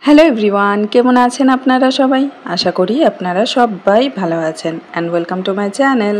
Hello everyone, কেমন আছেন আপনারা সবাই? আশা করি আপনারা সবাই ভালো আছেন and welcome to my channel.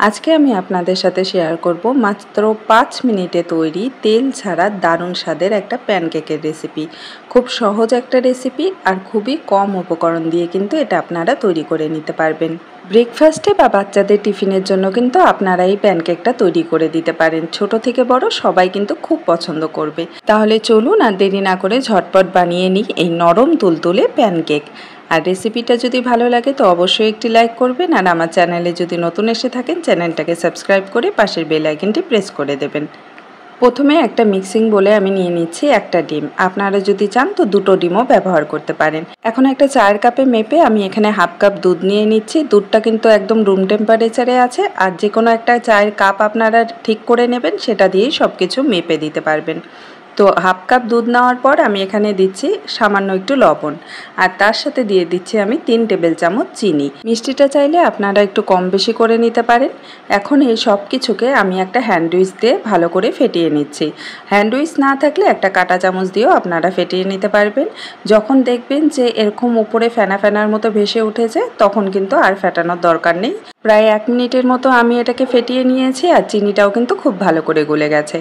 আজকে আমি আপনাদের সাথে শেয়ার করব মাত্র 5 মিনিটে তৈরি তেল ছাড়া দারুণ স্বাদের একটা প্যানকেকের রেসিপি। খুব সহজ একটা রেসিপি আর খুবই কম উপকরণ দিয়ে কিন্তু এটা আপনারা তৈরি করে নিতে পারবেন। ব্রেকফাস্টে বা বাচ্চাদের টিফিনের জন্য কিন্তু আপনারা এই প্যানকেকটা তৈরি করে দিতে পারেন। ছোট থেকে বড় সবাই কিন্তু খুব পছন্দ করবে। তাহলে চলুন আর দেরি না করে ঝটপট বানিয়ে নিই এই নরম তুলতুলে প্যানকেক। আর রেসিপিটা যদি ভালো লাগে তো অবশ্যই একটি লাইক করবেন, আর আমার চ্যানেলে যদি নতুন এসে থাকেন চ্যানেলটাকে সাবস্ক্রাইব করে পাশের বেল আইকনটি প্রেস করে দেবেন। প্রথমে একটা মিক্সিং বলে আমি নিয়ে নিচ্ছি একটা ডিম। আপনারা যদি চান তো দুটো ডিমও ব্যবহার করতে পারেন। এখন একটা চায়ের কাপে মেপে আমি এখানে হাফ কাপ দুধ নিয়ে নিচ্ছি। দুধটা কিন্তু একদম রুম টেম্পারেচারে আছে, আর যে কোনো একটা চায়ের কাপ আপনারা ঠিক করে নেবেন, সেটা দিয়েই সব কিছু মেপে দিতে পারবেন। তো হাফ কাপ দুধ নেওয়ার পর আমি এখানে দিচ্ছি সামান্য একটু লবণ, আর তার সাথে দিয়ে দিচ্ছি আমি 3 টেবিল চামচ চিনি। মিষ্টিটা চাইলে আপনারা একটু কম বেশি করে নিতে পারেন। এখন এই সব কিছুকে আমি একটা হ্যান্ড উইচ দিয়ে ভালো করে ফেটিয়ে নিচ্ছি। হ্যান্ড উইচ না থাকলে একটা কাঁটা চামচ দিয়েও আপনারা ফেটিয়ে নিতে পারবেন। যখন দেখবেন যে এরকম উপরে ফেনা ফেনার মতো ভেসে উঠেছে, তখন কিন্তু আর ফেটানোর দরকার নেই। প্রায় 1 মিনিটের মতো আমি এটাকে ফেটিয়ে নিয়েছি, আর চিনিটাও কিন্তু খুব ভালো করে গলে গেছে।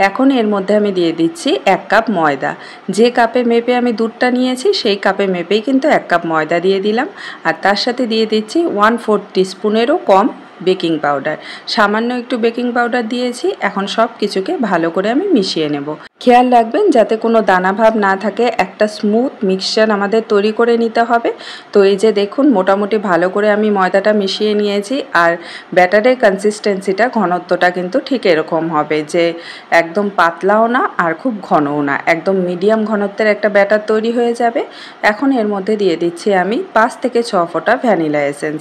এখন এর মধ্যে আমি দিয়ে দিচ্ছি 1 কাপ ময়দা। যে কাপে মেপে আমি দুধটা নিয়েছি সেই কাপে মেপেই কিন্তু 1 কাপ ময়দা দিয়ে দিলাম, আর তার সাথে দিয়ে দিচ্ছি 1/4 টিস্পুনেরও কম বেকিং পাউডার। সামান্য একটু বেকিং পাউডার দিয়েছি। এখন সব কিছুকে ভালো করে আমি মিশিয়ে নেব। খেয়াল রাখবেন যাতে কোনো দানা ভাব না থাকে। একটা স্মুথ মিক্সচার আমাদের তৈরি করে নিতে হবে। তো এই যে দেখুন, মোটামুটি ভালো করে আমি ময়দাটা মিশিয়ে নিয়েছি, আর ব্যাটারের কনসিস্টেন্সিটা, ঘনত্বটা কিন্তু ঠিক এরকম হবে যে একদম পাতলাও না আর খুব ঘনও না, একদম মিডিয়াম ঘনত্বের একটা ব্যাটার তৈরি হয়ে যাবে। এখন এর মধ্যে দিয়ে দিচ্ছি আমি 5 থেকে 6 ফোঁটা ভ্যানিলা এসেন্স।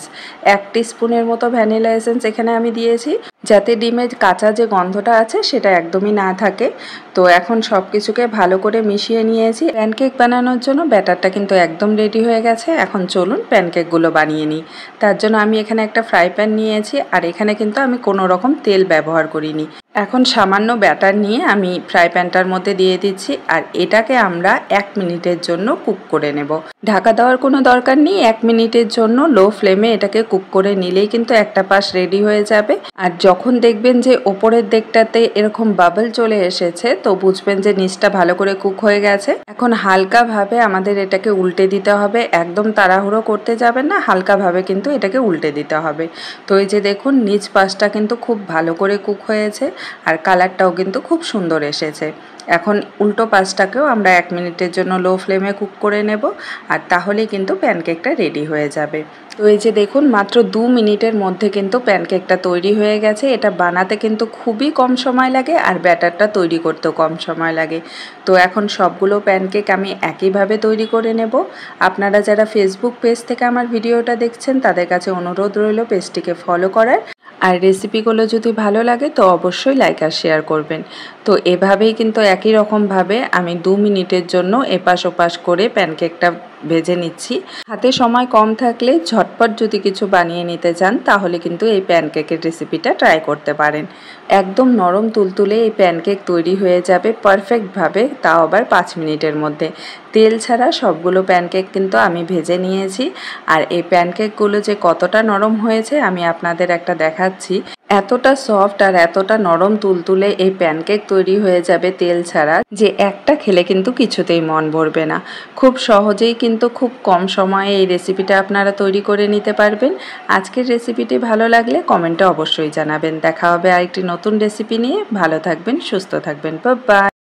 1 টিস্পুনের মতো ভ্যানিলা এসেন্স এখানে আমি দিয়েছি, যাতে ডিমের কাঁচা যে গন্ধটা আছে সেটা একদমই না থাকে। তো এখন সব কিছুকে ভালো করে মিশিয়ে নিয়েছি। প্যানকেক বানানোর জন্য ব্যাটারটা কিন্তু একদম রেডি হয়ে গেছে। এখন চলুন প্যানকেকগুলো বানিয়ে নিই। তার জন্য আমি এখানে একটা ফ্রাই প্যান নিয়েছি, আর এখানে কিন্তু আমি কোনো রকম তেল ব্যবহার করিনি। এখন সামান্য ব্যাটার নিয়ে আমি ফ্রাই প্যানটার মধ্যে দিয়ে দিচ্ছি, আর এটাকে আমরা 1 মিনিটের জন্য কুক করে নেব। ঢাকা দেওয়ার কোনো দরকার নেই। 1 মিনিটের জন্য লো ফ্লেমে এটাকে কুক করে নিলেই কিন্তু একটা পাশ রেডি হয়ে যাবে। আর যখন দেখবেন যে ওপরের দিকটাতে এরকম বাবল চলে এসেছে, তো বুঝবেন যে নিচটা ভালো করে কুক হয়ে গেছে। এখন হালকাভাবে আমাদের এটাকে উল্টে দিতে হবে। একদম তাড়াহুড়ো করতে যাবেন না, হালকাভাবে কিন্তু এটাকে উল্টে দিতে হবে। তো এই যে দেখুন, নিচ পাশটা কিন্তু খুব ভালো করে কুক হয়েছে, আর কালারটাও কিন্তু খুব সুন্দর এসেছে। এখন উল্টো পাশটাকেও আমরা 1 মিনিটের জন্য লো ফ্লেমে কুক করে নেব, আর তাহলেই কিন্তু প্যানকেকটা রেডি হয়ে যাবে। তো এই যে দেখুন, মাত্র 2 মিনিটের মধ্যে কিন্তু প্যানকেকটা তৈরি হয়ে গেছে। এটা বানাতে কিন্তু খুবই কম সময় লাগে, আর ব্যাটারটা তৈরি করতেও কম সময় লাগে। তো এখন সবগুলো প্যানকেক আমি একইভাবে তৈরি করে নেব। আপনারা যারা ফেসবুক পেজ থেকে আমার ভিডিওটা দেখছেন, তাদের কাছে অনুরোধ রইল পেজটিকে ফলো করার। আর রেসিপিগুলো যদি ভালো লাগে তো অবশ্যই লাইক আর শেয়ার করবেন। তো এভাবেই কিন্তু একই রকমভাবে আমি 2 মিনিটের জন্য এপাশ ওপাশ করে প্যানকেকটা ভেজে নিচ্ছি। হাতে সময় কম থাকলে ঝটপট যদি কিছু বানিয়ে নিতে চান, তাহলে কিন্তু এই প্যানকেকের রেসিপিটা ট্রাই করতে পারেন। একদম নরম তুলতুলে এই প্যানকেক তৈরি হয়ে যাবে পারফেক্টভাবে, তাও আবার 5 মিনিটের মধ্যে। তেল ছাড়া সবগুলো প্যানকেক কিন্তু আমি ভেজে নিয়েছি, আর এই প্যানকেকগুলো যে কতটা নরম হয়েছে আমি আপনাদের একটা দেখাচ্ছি। এতটা সফট আর এতটা নরম তুলতুলে এই প্যানকেক তৈরি হয়ে যাবে তেল ছাড়া, যে একটা খেলে কিন্তু কিছুতেই মন ভরবে না। খুব সহজেই কিন্তু খুব কম সময়ে এই রেসিপিটা আপনারা তৈরি করে নিতে পারবেন। আজকের রেসিপিটি ভালো লাগলে কমেন্টে অবশ্যই জানাবেন। দেখা হবে আরেকটি নতুন রেসিপি নিয়ে। ভালো থাকবেন, সুস্থ থাকবেন। Bye bye.